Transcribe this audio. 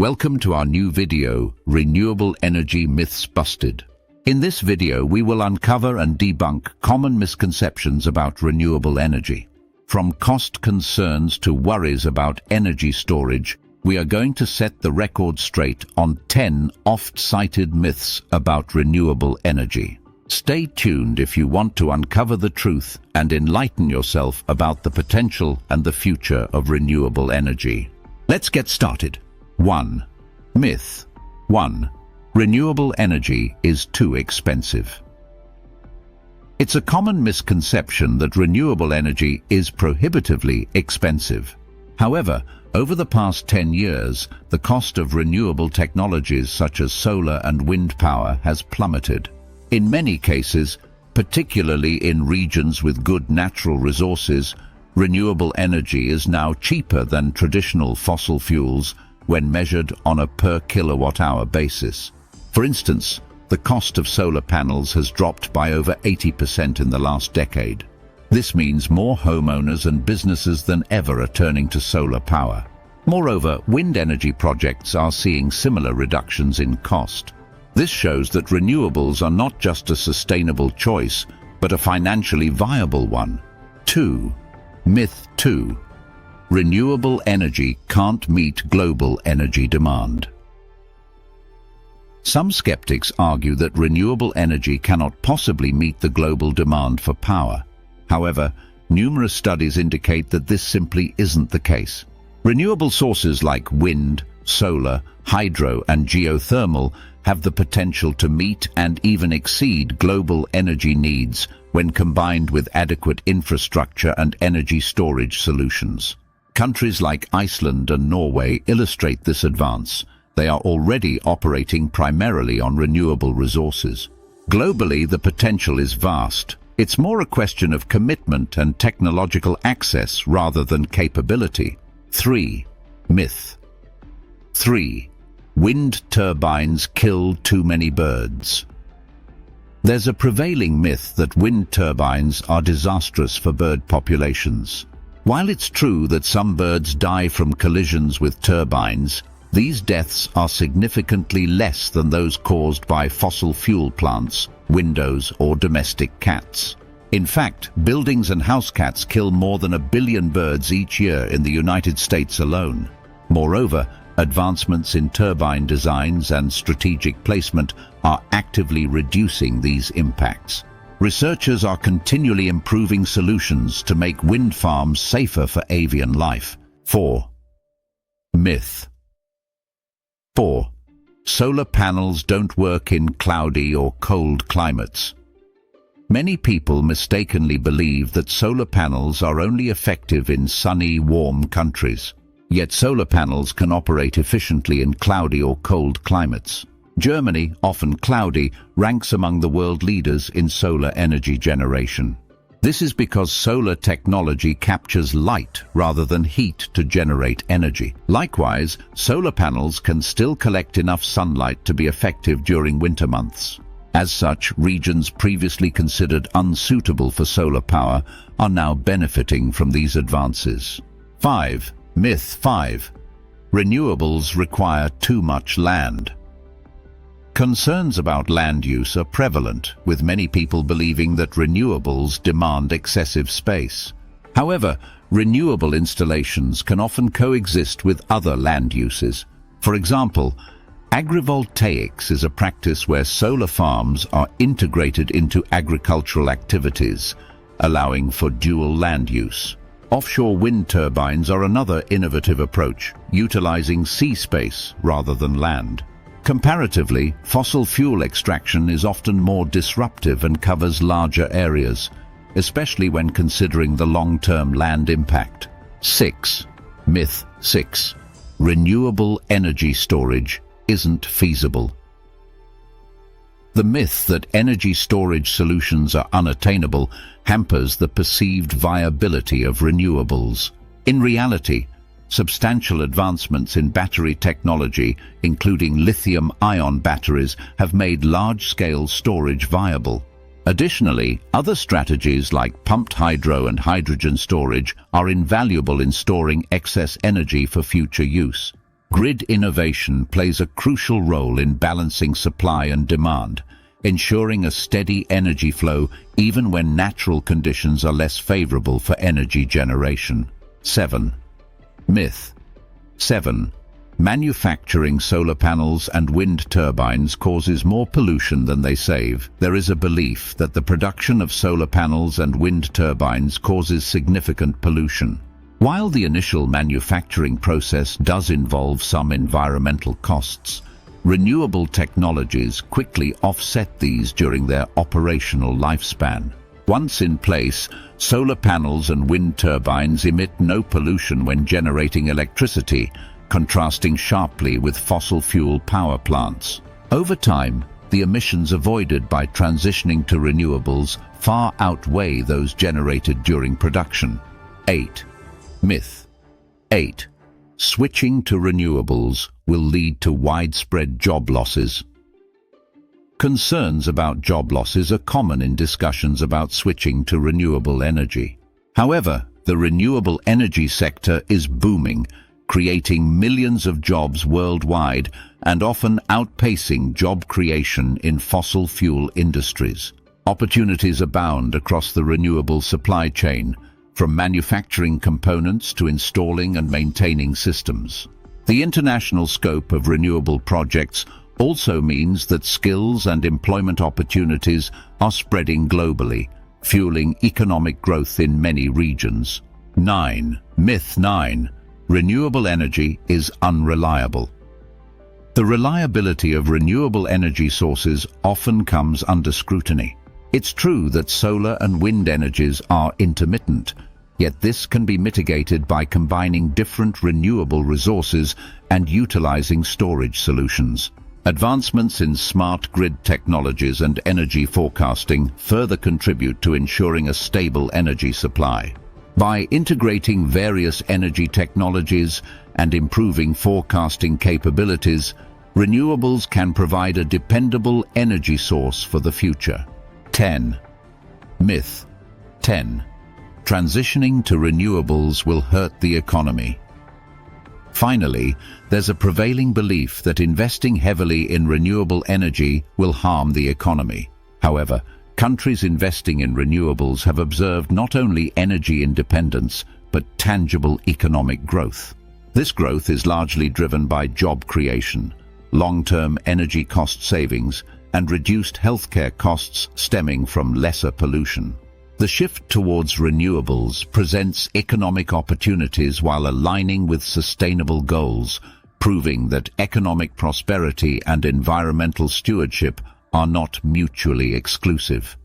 Welcome to our new video, Renewable Energy Myths Busted. In this video, we will uncover and debunk common misconceptions about renewable energy. From cost concerns to worries about energy storage, we are going to set the record straight on 10 oft-cited myths about renewable energy. Stay tuned if you want to uncover the truth and enlighten yourself about the potential and the future of renewable energy. Let's get started. 1. Myth 1. Renewable energy is too expensive. It's a common misconception that renewable energy is prohibitively expensive. However, over the past 10 years, the cost of renewable technologies such as solar and wind power has plummeted. In many cases, particularly in regions with good natural resources, renewable energy is now cheaper than traditional fossil fuels when measured on a per kilowatt-hour basis. For instance, the cost of solar panels has dropped by over 80% in the last decade. This means more homeowners and businesses than ever are turning to solar power. Moreover, wind energy projects are seeing similar reductions in cost. This shows that renewables are not just a sustainable choice, but a financially viable one. 2. Myth 2. Renewable energy can't meet global energy demand. Some skeptics argue that renewable energy cannot possibly meet the global demand for power. However, numerous studies indicate that this simply isn't the case. Renewable sources like wind, solar, hydro, and geothermal have the potential to meet and even exceed global energy needs when combined with adequate infrastructure and energy storage solutions. Countries like Iceland and Norway illustrate this advance. They are already operating primarily on renewable resources. Globally, the potential is vast. It's more a question of commitment and technological access rather than capability. 3. Myth 3. Wind turbines kill too many birds. There's a prevailing myth that wind turbines are disastrous for bird populations. While it's true that some birds die from collisions with turbines, these deaths are significantly less than those caused by fossil fuel plants, windows, or domestic cats. In fact, buildings and house cats kill more than 1 billion birds each year in the United States alone. Moreover, advancements in turbine designs and strategic placement are actively reducing these impacts. Researchers are continually improving solutions to make wind farms safer for avian life. 4. Myth 4. Solar panels don't work in cloudy or cold climates. Many people mistakenly believe that solar panels are only effective in sunny, warm countries. Yet solar panels can operate efficiently in cloudy or cold climates. Germany, often cloudy, ranks among the world leaders in solar energy generation. This is because solar technology captures light rather than heat to generate energy. Likewise, solar panels can still collect enough sunlight to be effective during winter months. As such, regions previously considered unsuitable for solar power are now benefiting from these advances. 5. Myth 5. Renewables require too much land. Concerns about land use are prevalent, with many people believing that renewables demand excessive space. However, renewable installations can often coexist with other land uses. For example, agrivoltaics is a practice where solar farms are integrated into agricultural activities, allowing for dual land use. Offshore wind turbines are another innovative approach, utilizing sea space rather than land. Comparatively, fossil fuel extraction is often more disruptive and covers larger areas, especially when considering the long-term land impact. 6. Myth 6. Renewable energy storage isn't feasible. The myth that energy storage solutions are unattainable hampers the perceived viability of renewables. In reality, substantial advancements in battery technology, including lithium-ion batteries, have made large-scale storage viable. Additionally, other strategies like pumped hydro and hydrogen storage are invaluable in storing excess energy for future use. Grid innovation plays a crucial role in balancing supply and demand, ensuring a steady energy flow even when natural conditions are less favorable for energy generation. 7. Myth. 7. Manufacturing solar panels and wind turbines causes more pollution than they save. There is a belief that the production of solar panels and wind turbines causes significant pollution. While the initial manufacturing process does involve some environmental costs, renewable technologies quickly offset these during their operational lifespan. Once in place, solar panels and wind turbines emit no pollution when generating electricity, contrasting sharply with fossil fuel power plants. Over time, the emissions avoided by transitioning to renewables far outweigh those generated during production. 8. Myth. 8. Switching to renewables will lead to widespread job losses. Concerns about job losses are common in discussions about switching to renewable energy. However, the renewable energy sector is booming, creating millions of jobs worldwide and often outpacing job creation in fossil fuel industries. Opportunities abound across the renewable supply chain, from manufacturing components to installing and maintaining systems. The international scope of renewable projects also means that skills and employment opportunities are spreading globally, fueling economic growth in many regions. 9. Myth 9. Renewable energy is unreliable. The reliability of renewable energy sources often comes under scrutiny. It's true that solar and wind energies are intermittent, yet this can be mitigated by combining different renewable resources and utilizing storage solutions. Advancements in smart grid technologies and energy forecasting further contribute to ensuring a stable energy supply. By integrating various energy technologies and improving forecasting capabilities, renewables can provide a dependable energy source for the future. 10. Myth. 10. Transitioning to renewables will hurt the economy. Finally, there's a prevailing belief that investing heavily in renewable energy will harm the economy. However, countries investing in renewables have observed not only energy independence, but tangible economic growth. This growth is largely driven by job creation, long-term energy cost savings, and reduced healthcare costs stemming from lesser pollution. The shift towards renewables presents economic opportunities while aligning with sustainable goals, proving that economic prosperity and environmental stewardship are not mutually exclusive.